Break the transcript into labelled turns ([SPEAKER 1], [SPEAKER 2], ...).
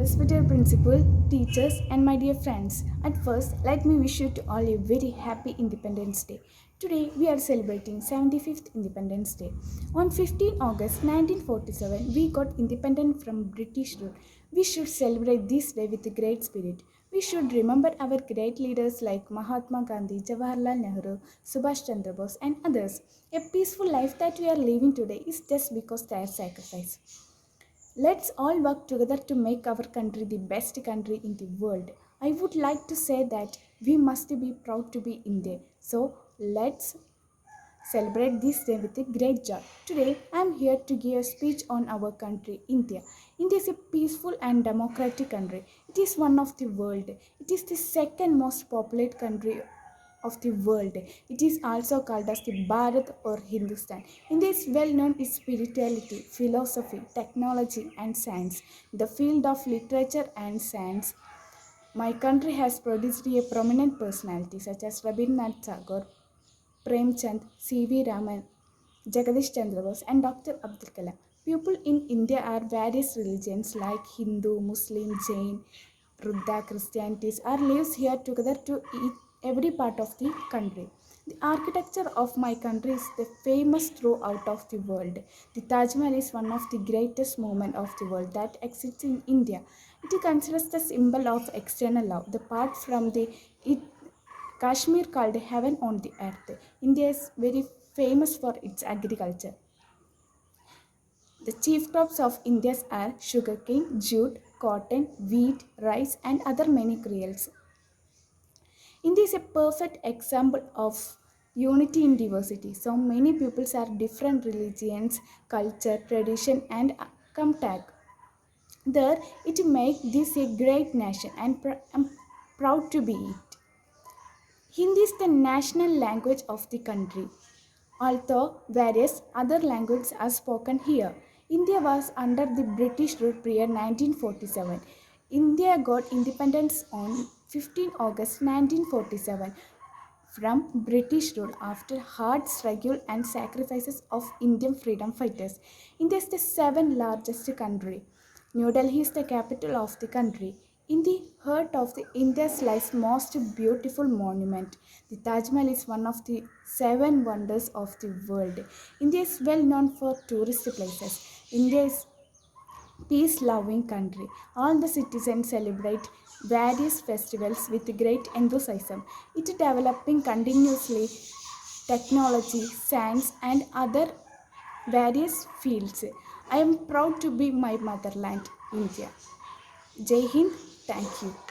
[SPEAKER 1] respected principal, teachers, and my dear friends. At first, let me wish you to all a very happy Independence Day. Today, we are celebrating 75th Independence Day. On 15 August 1947, we got independent from British rule. We should celebrate this day with a great spirit. We should remember our great leaders like Mahatma Gandhi, Jawaharlal Nehru, Subhash Chandra Bose, and others. A peaceful life that we are living today is just because their sacrifice. Let's all work together to make our country the best country in the world. I would like to say that we must be proud to be Indian. So let's celebrate this day with a great joy. Today I am here to give a speech on our country, India. India is a peaceful and democratic country. It is one of the world. It is the second most populated country of the world. It is also called as the Bharat or Hindustan. India is well known in spirituality, philosophy, technology, and science. The field of literature and science, my country has produced a prominent personality such as Rabindranath Tagore, Premchand, C.V. Raman, Jagadish Chandra Bose, and Dr. Abdul Kalam. People in India are various religions like Hindu, Muslim, Jain, Buddha, Christianities are lives here together to eat every part of the country. The architecture of my country is the famous throughout of the world. The Taj Mahal is one of the greatest monuments of the world that exists in India. It is considered the symbol of external love. The part from the it Kashmir called heaven on the earth. India is very famous for its agriculture. The chief crops of India are sugarcane, jute, cotton, wheat, rice, and other many cereals. India is a perfect example of unity in diversity. So many peoples are different religions, culture, tradition, and come tag. There, it makes this a great nation, and I'm proud to be it. Hindi is the national language of the country, although various other languages are spoken here. India was under the British rule prior 1947. India got independence on 15 August 1947 from British rule after hard struggle and sacrifices of Indian freedom fighters. India is the seventh largest country. New Delhi is the capital of the country. In the heart of the India's lies most beautiful monument. The Taj Mahal is one of the seven wonders of the world. India is well known for tourist places. India is peace-loving country. All the citizens celebrate various festivals with great enthusiasm. It is developing continuously technology, science, and other various fields. I am proud to be my motherland, India. Jai Hind, thank you.